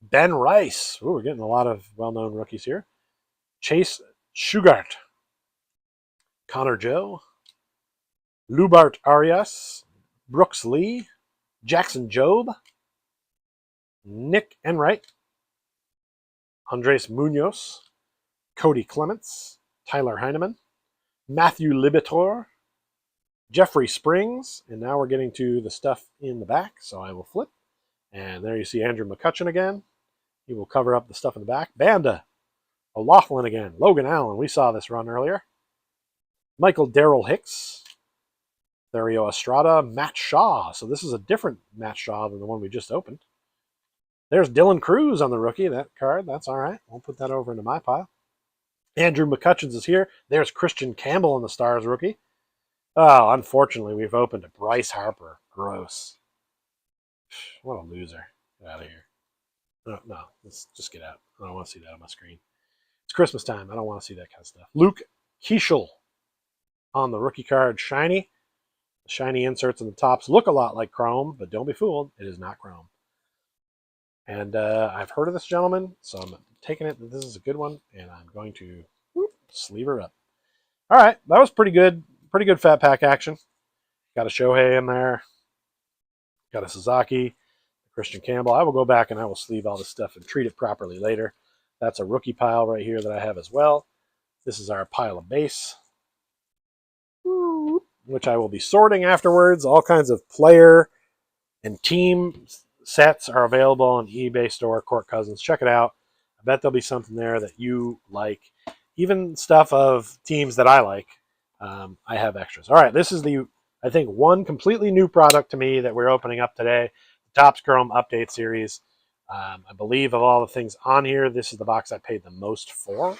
Ben Rice. Ooh, we're getting a lot of well-known rookies here. Chase Shugart, Connor Joe, Lubart Arias, Brooks Lee, Jackson Jobe, Nick Enright, Andres Munoz, Cody Clements, Tyler Heineman, Matthew Libator, Jeffrey Springs, and now we're getting to the stuff in the back, so I will flip. And there you see Andrew McCutcheon again. He will cover up the stuff in the back. Banda, O'Loughlin again, Logan Allen, we saw this run earlier. Michael Darrell Hicks, Dario Estrada, Matt Shaw. So this is a different Matt Shaw than the one we just opened. There's Dylan Cruz on the rookie, that card. That's all right. We'll put that over into my pile. Andrew McCutcheons is here. There's Christian Campbell on the Stars rookie. Oh, unfortunately, we've opened a Bryce Harper. Gross. What a loser. Get out of here. No, let's just get out. I don't want to see that on my screen. It's Christmas time. I don't want to see that kind of stuff. Luke Keeschel on the rookie card. Shiny. The shiny inserts in the tops look a lot like chrome, but don't be fooled. It is not chrome. And I've heard of this gentleman, so I'm taking it that this is a good one, and I'm going to sleeve her up. All right, that was pretty good. Pretty good fat pack action. Got a Shohei in there. Got a Sasaki, Christian Campbell. I will go back and I will sleeve all this stuff and treat it properly later. That's a rookie pile right here that I have as well. This is our pile of base, which I will be sorting afterwards. All kinds of player and team sets are available on eBay store, Court Cousins. Check it out. I bet there'll be something there that you like. Even stuff of teams that I like. I have extras. All right, this is I think, one completely new product to me that we're opening up today. The Topps Chrome Update Series. I believe of all the things on here, this is the box I paid the most for.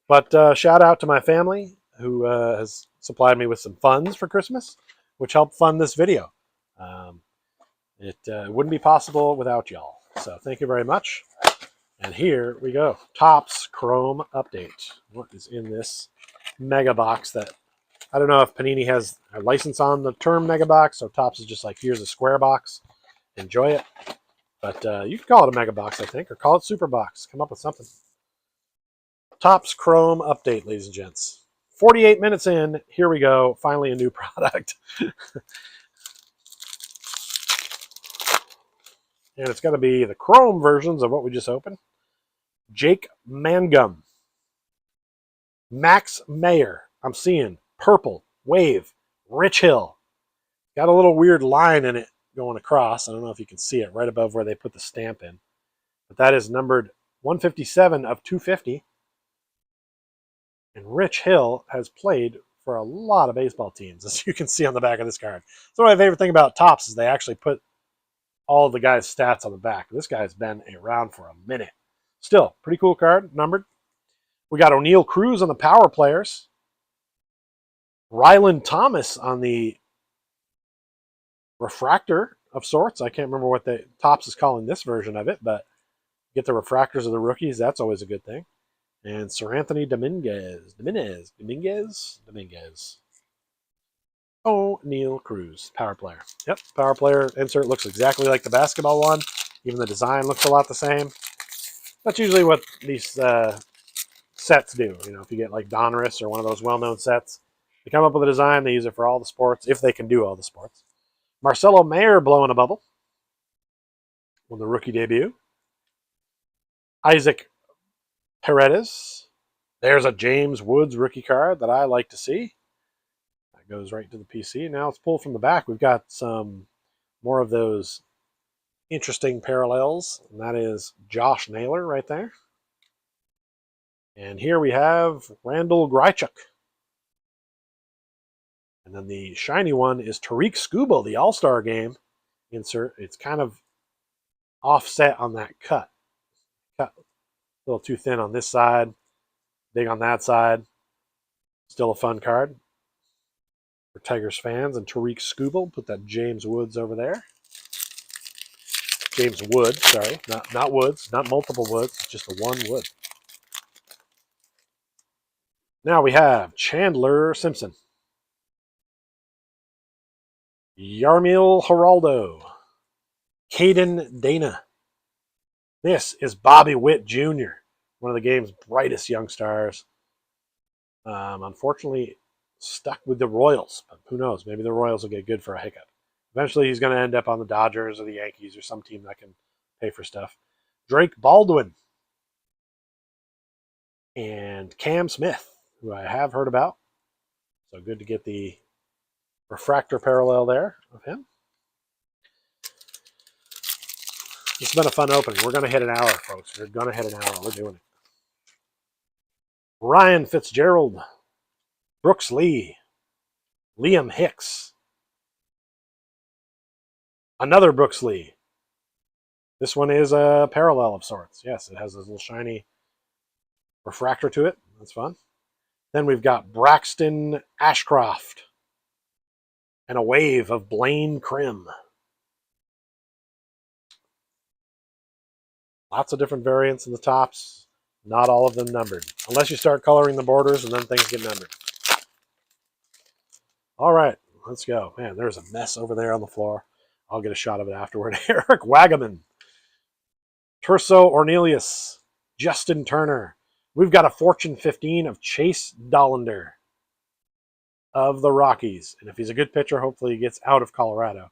But shout out to my family who has supplied me with some funds for Christmas, which helped fund this video. It wouldn't be possible without y'all. So thank you very much. And here we go. Topps Chrome Update. What is in this mega box that I don't know if Panini has a license on the term mega box, so Topps is just like, here's a square box. Enjoy it. But you can call it a mega box, I think, or call it super box. Come up with something. Topps Chrome Update, ladies and gents. 48 minutes in, here we go. Finally a new product. And it's going to be the Chrome versions of what we just opened. Jake Mangum. Max Mayer. I'm seeing purple, wave, Rich Hill. Got a little weird line in it going across. I don't know if you can see it right above where they put the stamp in. But that is numbered 157 of 250. And Rich Hill has played for a lot of baseball teams, as you can see on the back of this card. So my favorite thing about Topps is they actually put all the guys' stats on the back. This guy's been around for a minute. Still, pretty cool card, numbered. We got O'Neal Cruz on the power players. Ryland Thomas on the refractor of sorts. I can't remember what the Topps is calling this version of it, but get the refractors of the rookies. That's always a good thing. And Sir Anthony Dominguez. O'Neal Cruz, power player. Yep, power player insert looks exactly like the basketball one. Even the design looks a lot the same. That's usually what these sets do. You know, if you get like Donruss or one of those well-known sets, they come up with a design, they use it for all the sports, if they can do all the sports. Marcelo Mayer blowing a bubble on the rookie debut. Isaac Paredes. There's a James Woods rookie card that I like to see. That goes right to the PC. Now let's pull from the back. We've got some more of those interesting parallels, and that is Josh Naylor right there. And here we have Randall Grichuk. And then the shiny one is Tariq Skubal, the All-Star game insert. It's kind of offset on that cut. Cut a little too thin on this side, big on that side. Still a fun card for Tigers fans. And Tariq Skubal, put that James Woods over there. James Wood, sorry, not Woods, not multiple Woods, just the one Wood. Now we have Chandler Simpson, Yarmil Geraldo, Caden Dana. This is Bobby Witt Jr., one of the game's brightest young stars. Unfortunately, stuck with the Royals, but who knows? Maybe the Royals will get good for a hiccup. Eventually, he's going to end up on the Dodgers or the Yankees or some team that can pay for stuff. Drake Baldwin and Cam Smith, who I have heard about. So good to get the refractor parallel there of him. It's been a fun opening. We're going to hit an hour, folks. We're going to hit an hour. We're doing it. Ryan Fitzgerald, Brooks Lee, Liam Hicks, another Brooks Lee. This one is a parallel of sorts. Yes, it has this little shiny refractor to it. That's fun. Then we've got Braxton Ashcroft and a wave of Blaine Krim. Lots of different variants in the tops. Not all of them numbered. Unless you start coloring the borders and then things get numbered. All right, let's go. Man, there's a mess over there on the floor. I'll get a shot of it afterward. Eric Wagaman. Turso Ornelius. Justin Turner. We've got a Fortune 15 of Chase Dollander of the Rockies. And if he's a good pitcher, hopefully he gets out of Colorado.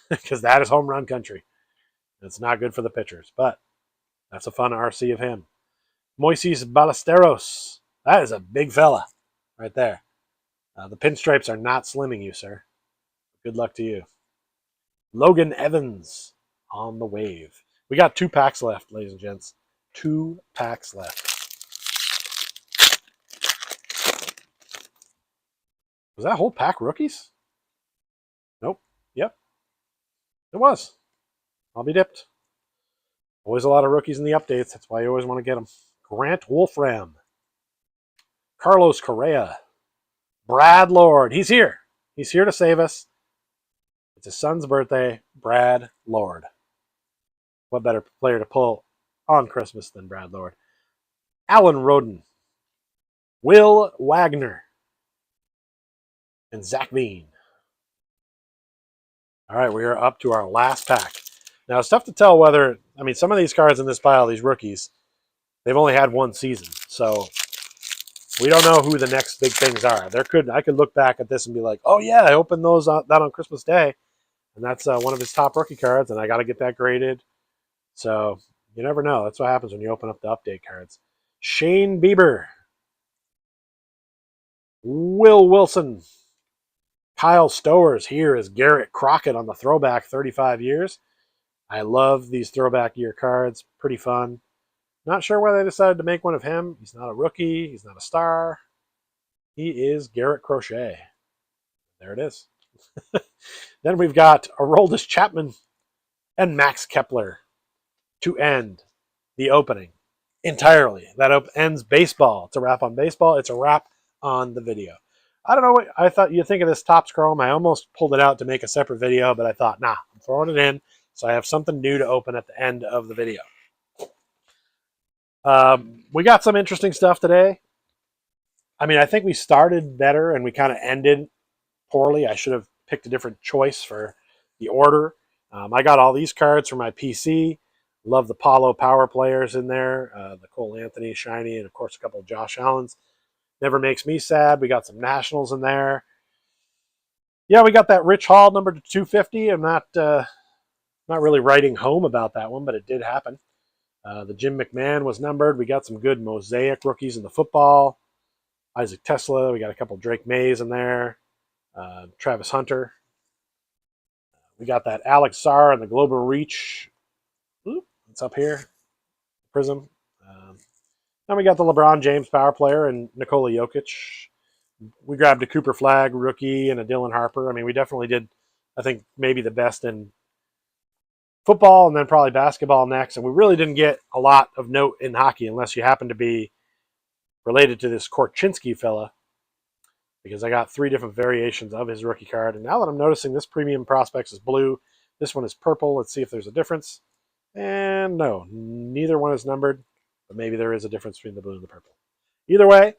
Because that is home run country. It's not good for the pitchers. But that's a fun RC of him. Moises Ballesteros. That is a big fella right there. The pinstripes are not slimming you, sir. Good luck to you. Logan Evans on the wave. We got 2 packs left, ladies and gents. 2 packs left. Was that whole pack rookies? Nope. Yep. It was. I'll be dipped. Always a lot of rookies in the updates. That's why you always want to get them. Grant Wolfram. Carlos Correa. Brad Lord. He's here. He's here to save us. It's his son's birthday. Brad Lord. What better player to pull on Christmas than Brad Lord? Alan Roden. Will Wagner. And Zach Veen. All right, we are up to our last pack. Now, it's tough to tell whether, I mean, some of these cards in this pile, these rookies, they've only had one season. So we don't know who the next big things are. I could look back at this and be like, oh, yeah, I opened that on Christmas Day. And that's one of his top rookie cards, and I got to get that graded. So you never know. That's what happens when you open up the update cards. Shane Bieber. Will Wilson. Kyle Stowers here is Garrett Crockett on the throwback 35 years. I love these throwback year cards. Pretty fun. Not sure why they decided to make one of him. He's not a rookie. He's not a star. He is Garrett Crochet. There it is. Then we've got Aroldis Chapman and Max Kepler to end the opening entirely. That ends baseball. It's a wrap on baseball. It's a wrap on the video. I don't know what I thought you'd think of this Topps Chrome. I almost pulled it out to make a separate video, but I thought, nah, I'm throwing it in so I have something new to open at the end of the video. We got some interesting stuff today. I mean, I think we started better and we kind of ended poorly. I should have picked a different choice for the order. I got all these cards for my PC. Love the Paulo Power players in there. The Cole Anthony, Shiny, and of course a couple of Josh Allens. Never makes me sad. We got some Nationals in there. Yeah, we got that Rich Hall number to 250. I'm not really writing home about that one, but it did happen. The Jim McMahon was numbered. We got some good Mosaic rookies in the football. Isaac Tesla. We got a couple Drake Mays in there. Travis Hunter. We got that Alex Sarr and the Global Reach. Oop, it's up here. Prism. Then we got the LeBron James power player and Nikola Jokic. We grabbed a Cooper Flagg rookie and a Dylan Harper. I mean, we definitely did, I think, maybe the best in football and then probably basketball next. And we really didn't get a lot of note in hockey unless you happen to be related to this Korchinski fella, because I got 3 different variations of his rookie card. And now that I'm noticing this premium prospects is blue, this one is purple. Let's see if there's a difference. And no, neither one is numbered, but maybe there is a difference between the blue and the purple. Either way,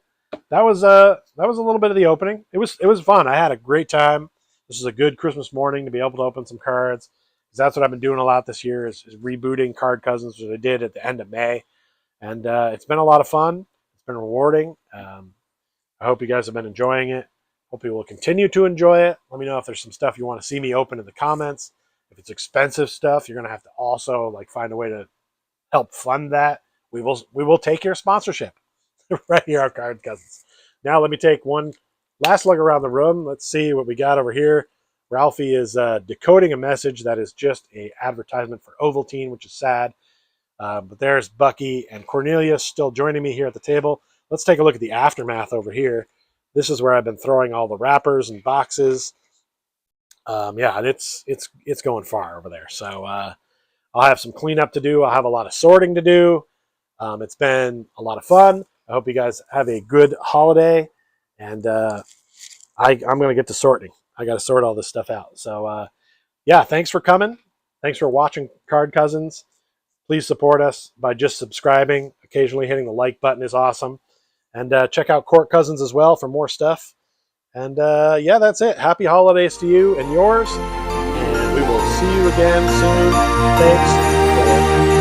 that was a little bit of the opening. It was fun. I had a great time. This is a good Christmas morning to be able to open some cards, because that's what I've been doing a lot this year is rebooting Card Cousins, which I did at the end of May, and it's been a lot of fun. It's been rewarding. I hope you guys have been enjoying it. Hope you will continue to enjoy it. Let me know if there's some stuff you want to see me open in the comments. If it's expensive stuff, you're gonna have to also like find a way to help fund that. We will take your sponsorship right here on Card Cousins. Now let me take one last look around the room. Let's see what we got over here. Ralphie is decoding a message that is just a advertisement for Ovaltine, which is sad. But there's Bucky and Cornelius still joining me here at the table. Let's take a look at the aftermath over here. This is where I've been throwing all the wrappers and boxes. Yeah, and it's going far over there. So I'll have some cleanup to do. I'll have a lot of sorting to do. It's been a lot of fun. I hope you guys have a good holiday. And I'm going to get to sorting. I got to sort all this stuff out. So, yeah, thanks for coming. Thanks for watching Card Cousins. Please support us by just subscribing. Occasionally hitting the like button is awesome. And check out Court Cousins as well for more stuff. And yeah, that's it. Happy holidays to you and yours. And we will see you again soon. Thanks for